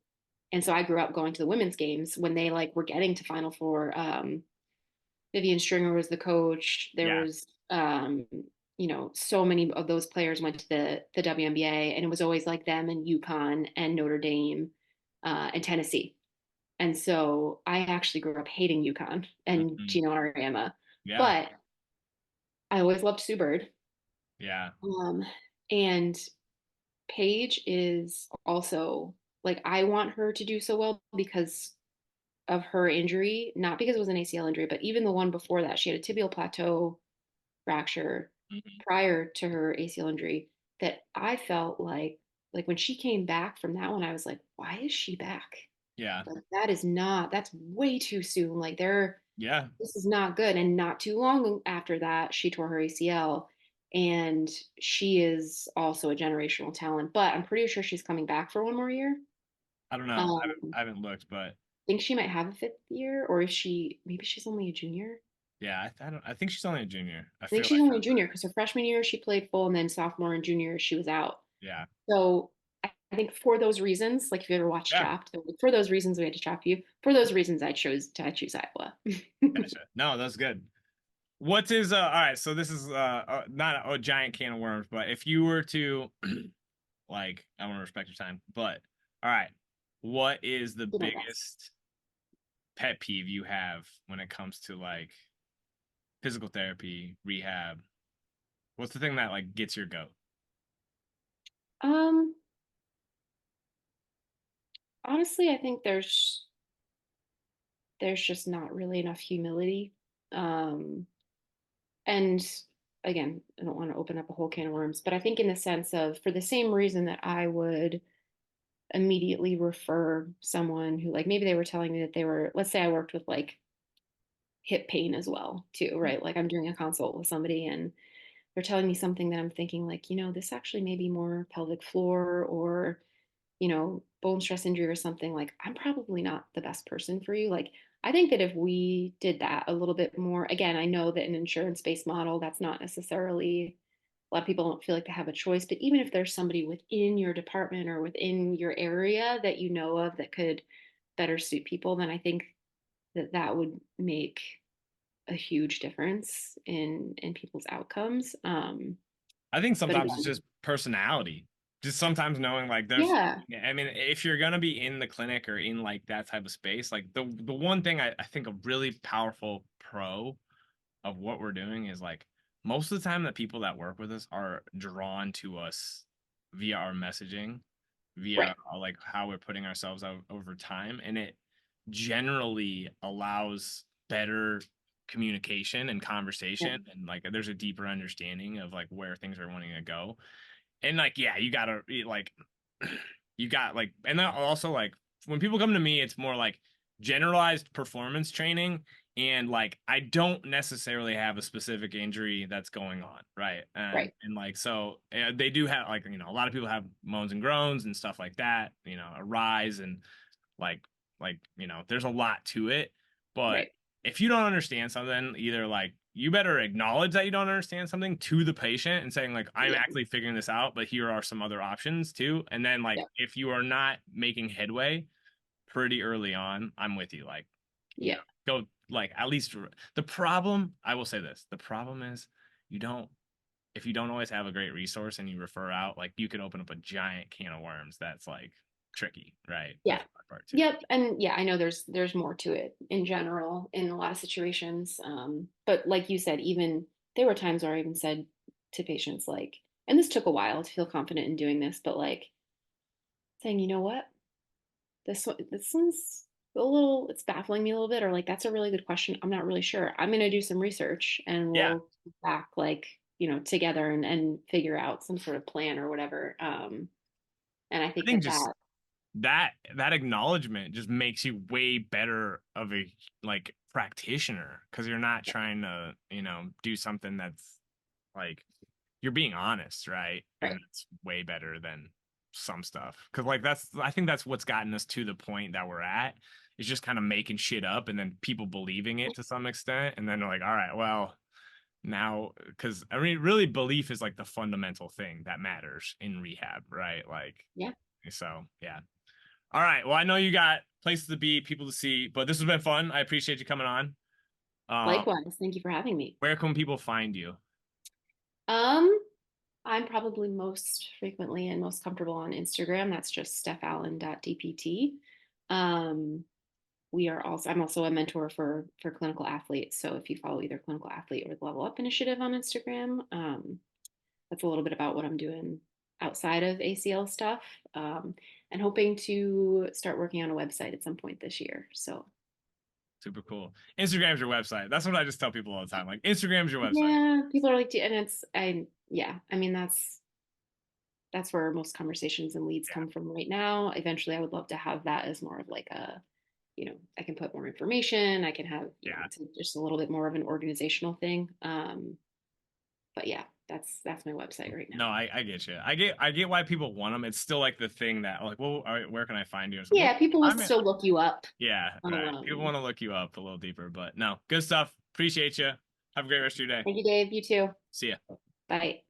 and so I grew up going to the women's games when they like were getting to Final Four. Vivian Stringer was the coach. There Yeah. was, so many of those players went to the WNBA, and it was always like them and UConn and Notre Dame and Tennessee. And so I actually grew up hating UConn and Mhm. Gino Auriemma, Yeah. but I always loved Sue Bird. Yeah. Um, and Paige is also like I want her to do so well because of her injury, not because it was an ACL injury, but even the one before that, she had a tibial plateau fracture Mhm. prior to her ACL injury that I felt like when she came back from that one, I was like, why is she back? Yeah. Like that's way too soon. Like Yeah. this is not good. And not too long after that, she tore her ACL. And she is also a generational talent, but I'm pretty sure she's coming back for one more year. I don't know. Um, I haven't looked, but think she might have a fifth year, or if maybe she's only a junior. yeah, I don't I think she's only a junior. I I think feel she's like only a that's junior right. because her freshman year she played full, and then sophomore and junior she was out. Yeah. So I think for those reasons, like if you ever watched Yeah. Chopped, for those reasons we had to chop you. For those reasons, I choose Iowa. Gotcha. No, that's good. What is all right, so this is not a giant can of worms, but if you were to like I want to respect your time, but all right, what is the Do my best. biggest pet peeve you have when it comes to like physical therapy, rehab? What's the thing that like gets your goat? Um, honestly, I think there's just not really enough humility. Um, and again, I don't want to open up a whole can of worms, but I think in the sense of for the same reason that I would immediately refer someone who like maybe they were telling me that they were, let's say I worked with like hip pain as well too, right? Like I'm doing a consult with somebody and they're telling me something that I'm thinking like, this actually may be more pelvic floor or, bone stress injury or something. Like I'm probably not the best person for you. Like I think that if we did that a little bit more, again, I know that an insurance-based model, that's not necessarily a lot of people don't feel like they have a choice, but even if there's somebody within your department or within your area that you know of that could better suit people, then I think that that would make a huge difference in people's outcomes. I think But sometimes it's again, just personality. just sometimes knowing like there's, Yeah, I mean, if you're gonna be in the clinic or in like that type of space, like the one thing I think a really powerful pro of what we're doing is like most of the time the people that work with us are drawn to us via our messaging, via right. like how we're putting ourselves out over time, and it generally allows better communication and Yeah, conversation, and like there's a deeper understanding of like where things are wanting to go. And like yeah, you gotta like you got like, and then also like when people come to me it's more like generalized performance training, and like I don't necessarily have a specific injury that's going on, right? and right. and like so they do have like, you know, a lot of people have moans and groans and stuff like that, you know, a rise, and like you know there's a lot to it. But Right. if you don't understand something, either like you better acknowledge that you don't understand something to the patient and saying like I'm Yeah. actually figuring this out, but here are some other options too. And then like Yeah. if you are not making headway pretty early on, I'm with you, like, you know, Yeah. go like at least the problem, I will say this, the problem is you don't, if you don't always have a great resource and you refer out, like you can open up a giant can of worms that's like tricky, right? Yeah. That's my part too. Yep. And yeah, I know there's more to it in general in a lot of situations. But like you said, even there were times where I even said to patients like, and this took a while to feel confident in doing this, but like saying, you know what, this one's a little, it's baffling me a little bit, or like that's a really good question. I'm not really sure. I'm gonna do some research and Yeah, we'll come back like, together and figure out some sort of plan or whatever. And I I think think that just that that acknowledgement just makes you way better of a like practitioner, because you're not trying to, you know, do something that's like, you're being honest, right? And right. it's way better than some stuff, because like that's, I think that's what's gotten us to the point that we're at, is just kind of making shit up and then people believing it to some extent, and then they're like, all right, well now, because I mean really belief is like the fundamental thing that matters in rehab, right? Like, Yeah. so yeah. All right. Well, I know you got places to be, people to see, but this has been fun. I appreciate you coming on. Um, Likewise. Thank you for having me. where can people find you? Um, I'm probably most frequently and most comfortable on Instagram. That's just stephalen.dpt. Um, I'm also a mentor for clinical athletes. So if you follow either Clinical Athlete or the Level Up Initiative on Instagram, that's a little bit about what I'm doing outside of ACL stuff. Um, and hoping to start working on a website at some point this year. So Super cool. Instagram's your website. That's what I just tell people all the time. Like, Instagram's your website. yeah, people are like, and yeah, I mean, that's where most conversations and leads Yeah. come from right now. Eventually, I would love to have that as more of like I can put more information. I can have, Yeah. it's just a little bit more of an organizational thing. But yeah, that's my website right now. No, I get you. I get why people want them. It's still like the thing that like, well, all right, where can I find you? Or something. Well, Yeah, people will I'm in. still look you up. Yeah, right. People Um, want to look you up a little deeper, but no, good stuff. Appreciate you. Have a great rest of your day. Thank you, Dave. You too. See ya. Bye.